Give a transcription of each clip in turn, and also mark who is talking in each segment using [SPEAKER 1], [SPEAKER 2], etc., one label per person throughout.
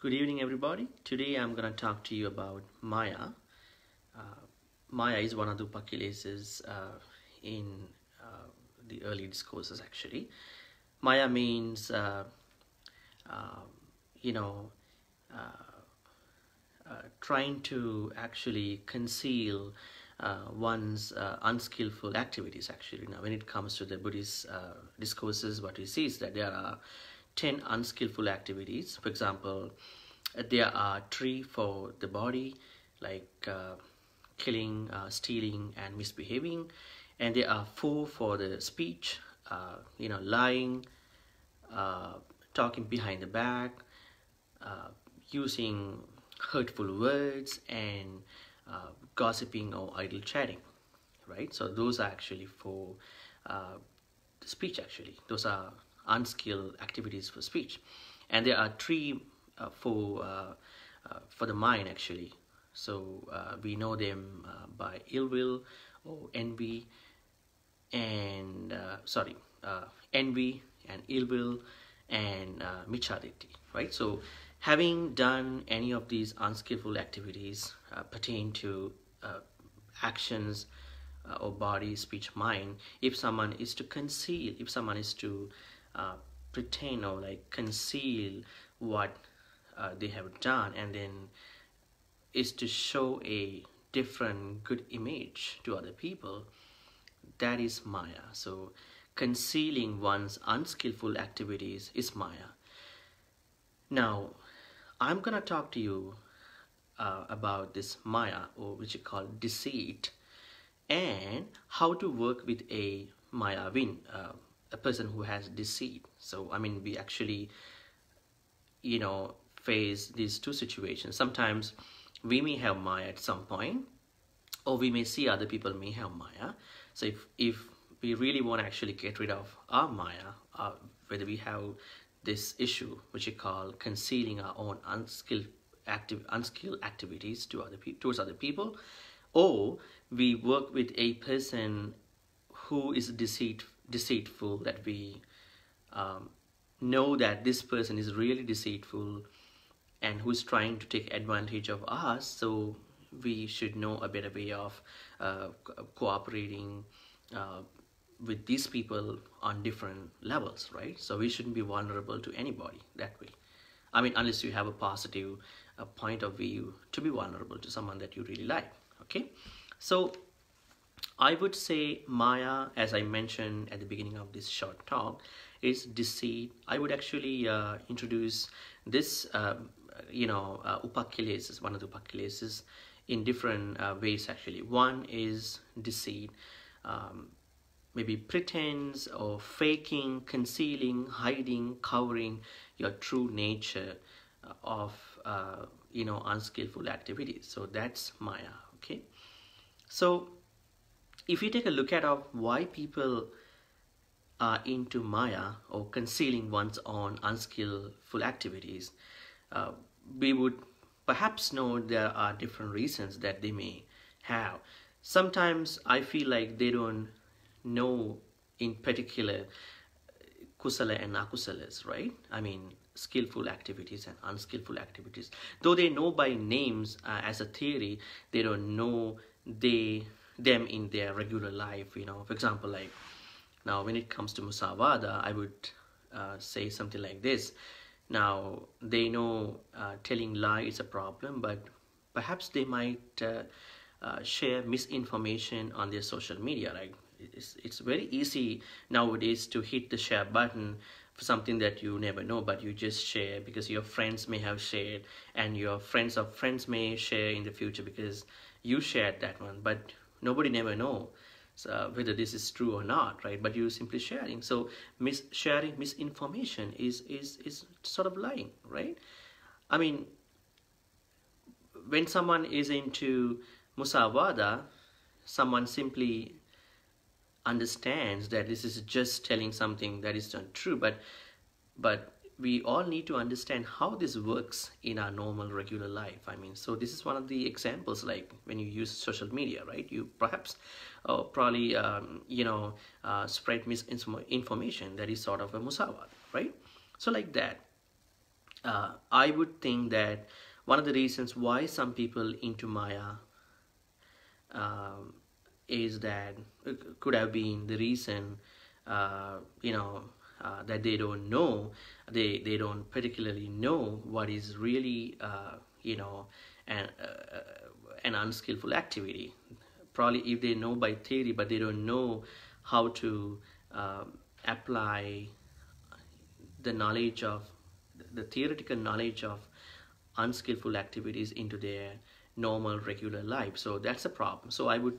[SPEAKER 1] Good evening, everybody. Today I'm going to talk to you about māyā. Māyā is one of the upakilases in the early discourses, actually. Māyā means, trying to actually conceal one's unskillful activities, actually. Now, when it comes to the Buddhist discourses, what we see is that there are 10 unskillful activities. For example, there are 3 for the body, like killing, stealing, and misbehaving. And there are 4 for the speech, lying, talking behind the back, using hurtful words, and gossiping or idle chatting, right? So those are actually for the speech, actually. Those are unskilled activities for speech. And there are 3 for the mind, actually. So we know them by ill will or envy and envy and ill will and micchaditi, right? So having done any of these unskillful activities pertain to actions or body, speech, mind, if someone is to conceal, if someone is to pretend or like conceal what they have done, and then is to show a different good image to other people, that is māyā. So concealing one's unskillful activities is māyā. Now, I'm gonna talk to you about this māyā, or which is called deceit, and how to work with a māyāvin, a person who has deceit. So I mean, we actually face these 2 situations. Sometimes we may have māyā at some point, or we may see other people may have māyā. So if we really want to actually get rid of our māyā, whether we have this issue which we call concealing our own unskilled activities towards other people, or we work with a person who is deceitful, that we know that this person is really deceitful and who's trying to take advantage of us, so we should know a better way of cooperating with these people on different levels, right? So we shouldn't be vulnerable to anybody that way. I mean, unless you have a positive point of view to be vulnerable to someone that you really like, okay? So I would say māyā, as I mentioned at the beginning of this short talk, is deceit. I would actually introduce this, upakilases, one of the upakilases, in different ways, actually. One is deceit, maybe pretense or faking, concealing, hiding, covering your true nature of, unskillful activities. So that's māyā, okay? So if you take a look at why people are into māyā or concealing one's own unskillful activities, we would perhaps know there are different reasons that they may have. Sometimes I feel like they don't know in particular kusala and akusalas, right? I mean, skillful activities and unskillful activities. Though they know by names as a theory, they don't know them in their regular life, For example, like now when it comes to musavada, I would say something like this. Now, they know telling lie is a problem, but perhaps they might share misinformation on their social media, right? It's very easy nowadays to hit the share button for something that you never know, but you just share because your friends may have shared, and your friends of friends may share in the future because you shared that one, but nobody never know whether this is true or not, right? But you're simply sharing. So sharing misinformation is sort of lying, right? I mean, when someone is into musavada, someone simply understands that this is just telling something that is not true, but we all need to understand how this works in our normal regular life. I mean, so this is one of the examples, like when you use social media, right? You perhaps probably spread misinformation that is sort of a musavada, right? So like that. I would think that one of the reasons why some people into Maya um, is that could have been the reason, that they don't know, they don't particularly know what is really, an, an unskillful activity. Probably if they know by theory, but they don't know how to apply the knowledge of the theoretical knowledge of unskillful activities into their normal regular life. So that's a problem. So I would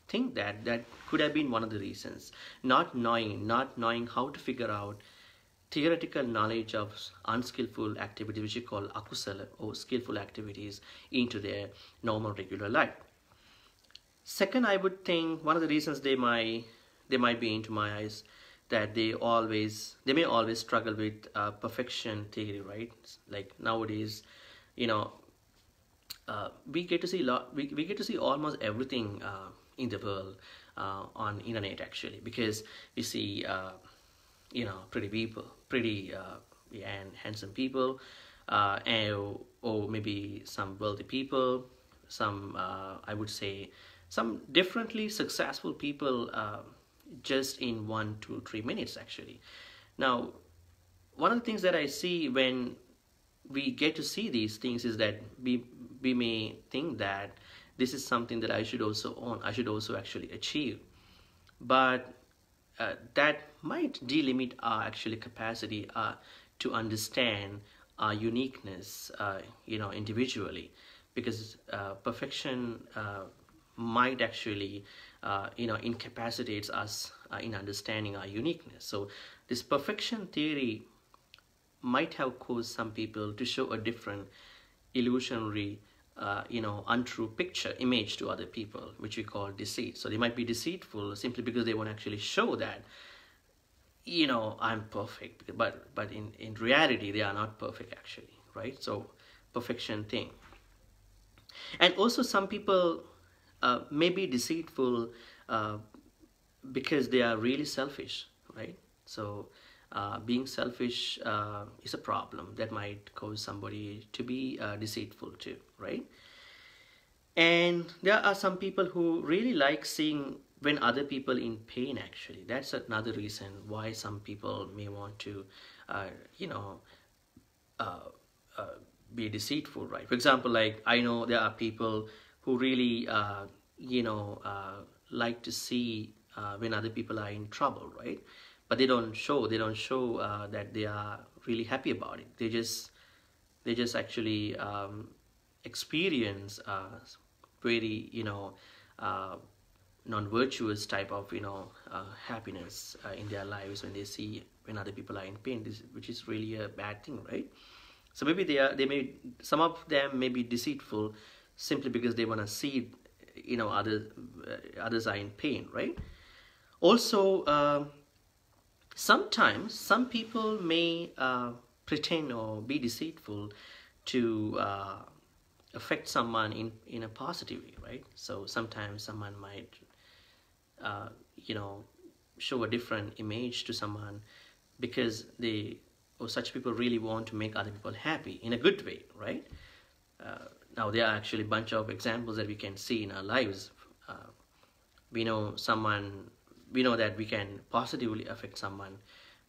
[SPEAKER 1] think that that could have been one of the reasons, not knowing how to figure out theoretical knowledge of unskillful activities, which we call akusala, or skillful activities, into their normal regular life. Second, I would think one of the reasons they might be into Maya is that they may always struggle with perfection theory, right? Like nowadays, you know, we get to see we get to see almost everything in the world on internet, actually, because we see pretty people, pretty and handsome people, or maybe some wealthy people, some I would say some differently successful people, just in 1 to 3 minutes, actually. Now, one of the things that I see when we get to see these things is that we may think that this is something that I should also own, I should also actually achieve, but that might delimit our actually capacity to understand our uniqueness, individually, because perfection might actually incapacitates us in understanding our uniqueness. So this perfection theory might have caused some people to show a different illusionary untrue image to other people, which we call deceit. So they might be deceitful simply because they won't actually show that I'm perfect, but in reality they are not perfect, actually, right? So perfection thing. And also some people may be deceitful because they are really selfish, right? So being selfish is a problem that might cause somebody to be deceitful too, right? And there are some people who really like seeing when other people in pain, actually. That's another reason why some people may want to be deceitful, right? For example, like I know there are people who really like to see when other people are in trouble, right? But they don't show that they are really happy about it. They just actually experience very non-virtuous type of happiness in their lives when they see when other people are in pain, which is really a bad thing, right? So maybe some of them may be deceitful simply because they want to see others are in pain, right? Also, sometimes some people may pretend or be deceitful to affect someone in a positive way, right? So sometimes someone might show a different image to someone because such people really want to make other people happy in a good way, right? Now there are actually a bunch of examples that we can see in our lives. We know that we can positively affect someone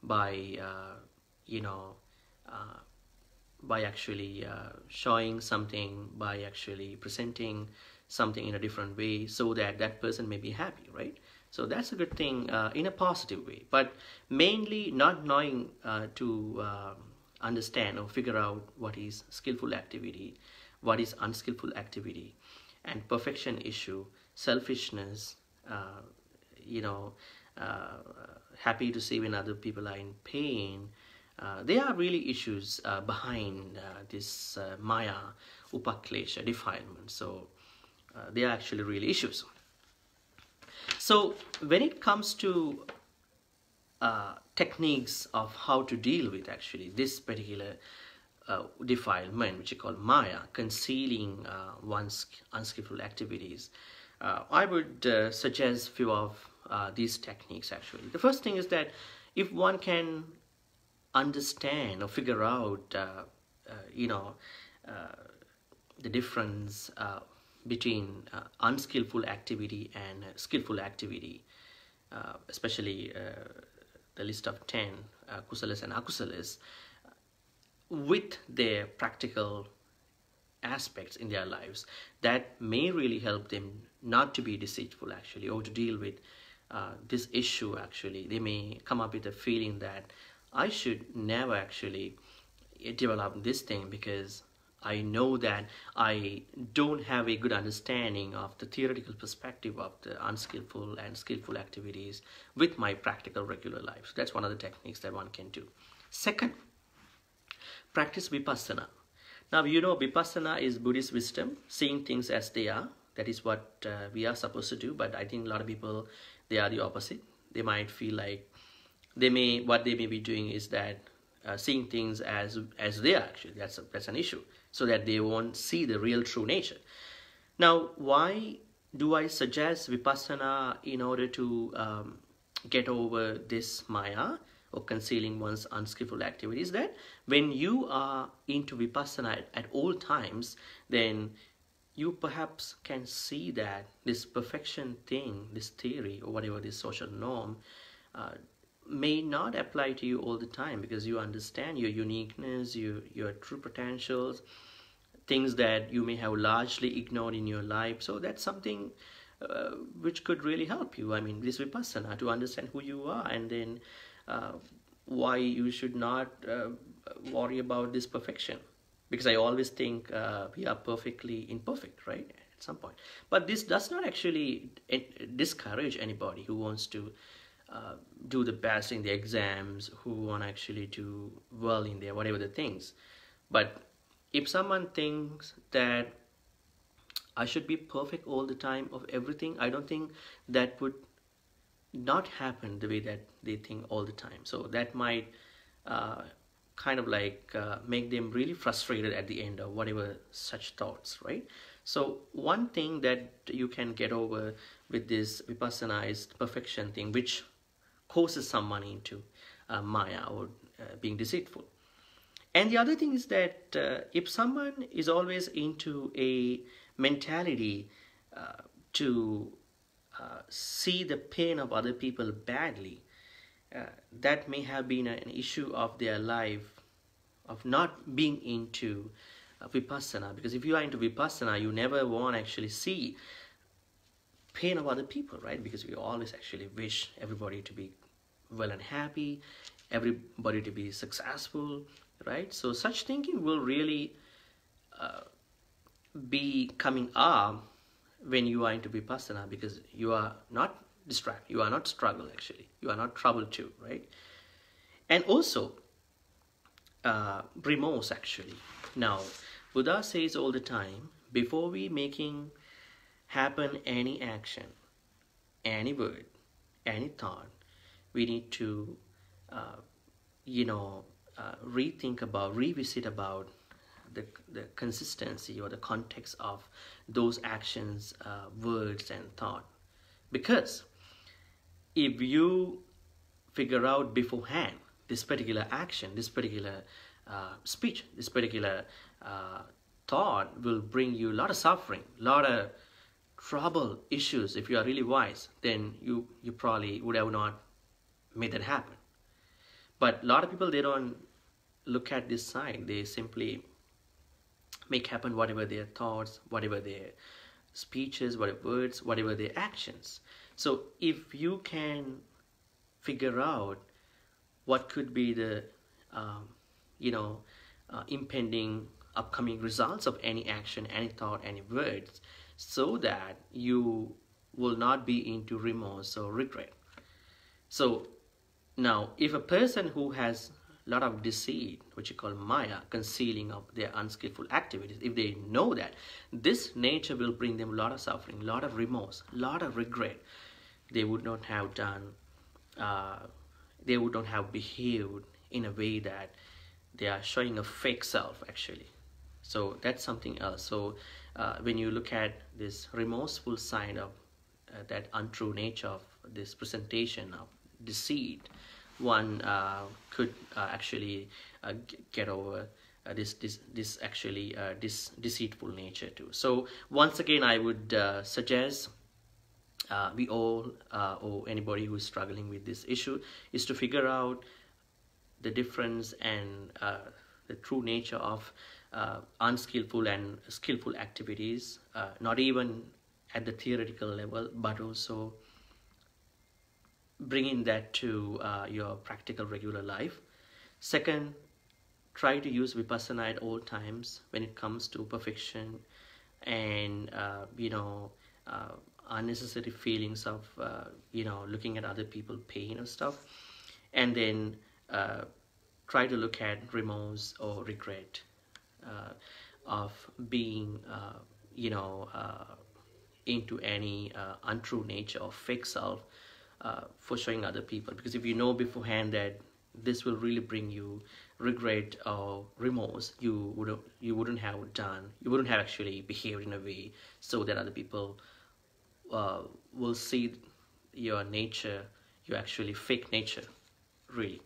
[SPEAKER 1] by actually showing something, by actually presenting something in a different way so that that person may be happy, right? So that's a good thing in a positive way, but mainly not knowing to understand or figure out what is skillful activity, what is unskillful activity, and perfection issue, selfishness, happy to see when other people are in pain. They are really issues behind this Maya upaklesha defilement. So they are actually really issues. So when it comes to techniques of how to deal with actually this particular defilement, which is called Maya, concealing one's unskillful activities, I would suggest few of these techniques actually. The first thing is that if one can understand or figure out you know, the difference between unskillful activity and skillful activity, especially the list of 10 kusalas and akusalas, with their practical aspects in their lives that may really help them not to be deceitful actually, or to deal with this issue actually. They may come up with a feeling that I should never actually develop this thing because I know that I don't have a good understanding of the theoretical perspective of the unskillful and skillful activities with my practical regular life. So that's one of the techniques that one can do. Second, practice vipassana. Now, you know, vipassana is Buddhist wisdom, seeing things as they are. That is what we are supposed to do. But I think a lot of people, they are the opposite. They might feel like what they may be doing is that seeing things as they are actually. That's an issue. So that they won't see the real true nature. Now, why do I suggest vipassana in order to get over this māyā, or concealing one's unskillful activities? That when you are into vipassana at all times, then you perhaps can see that this perfection thing, this theory, or whatever this social norm, may not apply to you all the time, because you understand your uniqueness, your true potentials, things that you may have largely ignored in your life. So that's something which could really help you. I mean, this vipassana, to understand who you are, and then why you should not worry about this perfection. Because I always think we are perfectly imperfect, right, at some point. But this does not actually discourage anybody who wants to do the best in the exams, who want actually to well in their whatever the things. But if someone thinks that I should be perfect all the time of everything, I don't think that would not happen the way that they think all the time. So that might kind of like make them really frustrated at the end of whatever such thoughts, right? So one thing that you can get over with this vipassana is the perfection thing, which causes someone into māyā, or being deceitful. And the other thing is that if someone is always into a mentality to see the pain of other people badly, that may have been an issue of their life, of not being into vipassana. Because if you are into vipassana, you never want to actually see pain of other people, right? Because we always actually wish everybody to be well and happy, everybody to be successful, right? So such thinking will really be coming up when you are into vipassana, because you are not distracted, you are not struggle actually, you are not troubled too, right? And also remorse actually. Now, Buddha says all the time, before we making happen any action, any word, any thought, we need to rethink about, revisit about the consistency or the context of those actions, words and thought. Because if you figure out beforehand this particular action, this particular speech, this particular thought will bring you a lot of suffering, a lot of trouble, issues, if you are really wise, then you probably would have not made that happen. But a lot of people, they don't look at this side. They simply make happen whatever their thoughts, whatever their speeches, whatever words, whatever their actions. So if you can figure out what could be the impending upcoming results of any action, any thought, any words, so that you will not be into remorse or regret. So now, if a person who has a lot of deceit, which you call māyā, concealing of their unskillful activities, if they know that this nature will bring them a lot of suffering, a lot of remorse, a lot of regret, they would not have done, they would not have behaved in a way that they are showing a fake self actually. So that's something else. So when you look at this remorseful side of that untrue nature of this presentation of deceit, one could actually get over this actually this deceitful nature too. So once again, I would suggest we all or anybody who is struggling with this issue is to figure out the difference and the true nature of unskillful and skillful activities, not even at the theoretical level, but also bringing that to your practical regular life. Second, try to use vipassana at all times when it comes to perfection and unnecessary feelings of looking at other people pain and stuff. And then try to look at remorse or regret of being into any untrue nature or fake self for showing other people. Because if you know beforehand that this will really bring you regret or remorse, you wouldn't have actually behaved in a way so that other people will see your nature, your actually fake nature, really.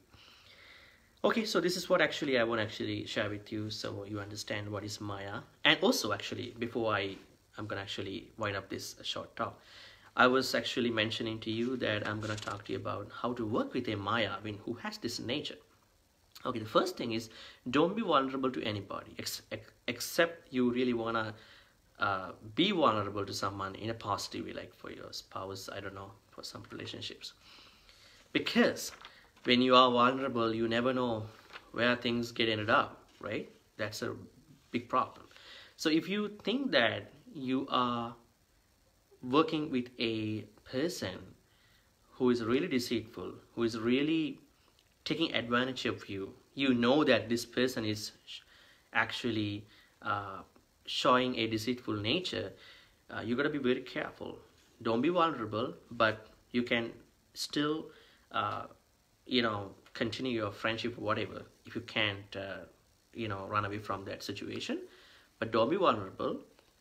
[SPEAKER 1] Okay, so this is what actually I want to actually share with you, so you understand what is Maya. And also, actually, before I'm gonna actually wind up this short talk, I was actually mentioning to you that I'm gonna talk to you about how to work with a Maya, who has this nature. Okay, the first thing is, don't be vulnerable to anybody, except you really wanna be vulnerable to someone in a positive way, like for your spouse, I don't know, for some relationships. Because when you are vulnerable, you never know where things get ended up, right? That's a big problem. So if you think that you are working with a person who is really deceitful, who is really taking advantage of you, you know that this person is actually showing a deceitful nature, you got to be very careful. Don't be vulnerable, but you can still continue your friendship or whatever if you can't run away from that situation. But don't be vulnerable,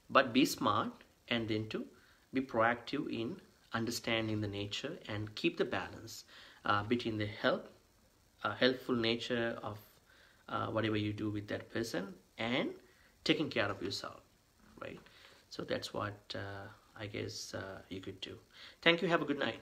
[SPEAKER 1] but be smart, and then to be proactive in understanding the nature and keep the balance between the helpful nature of whatever you do with that person and taking care of yourself, right? So that's what I guess you could do. Thank you. Have a good night.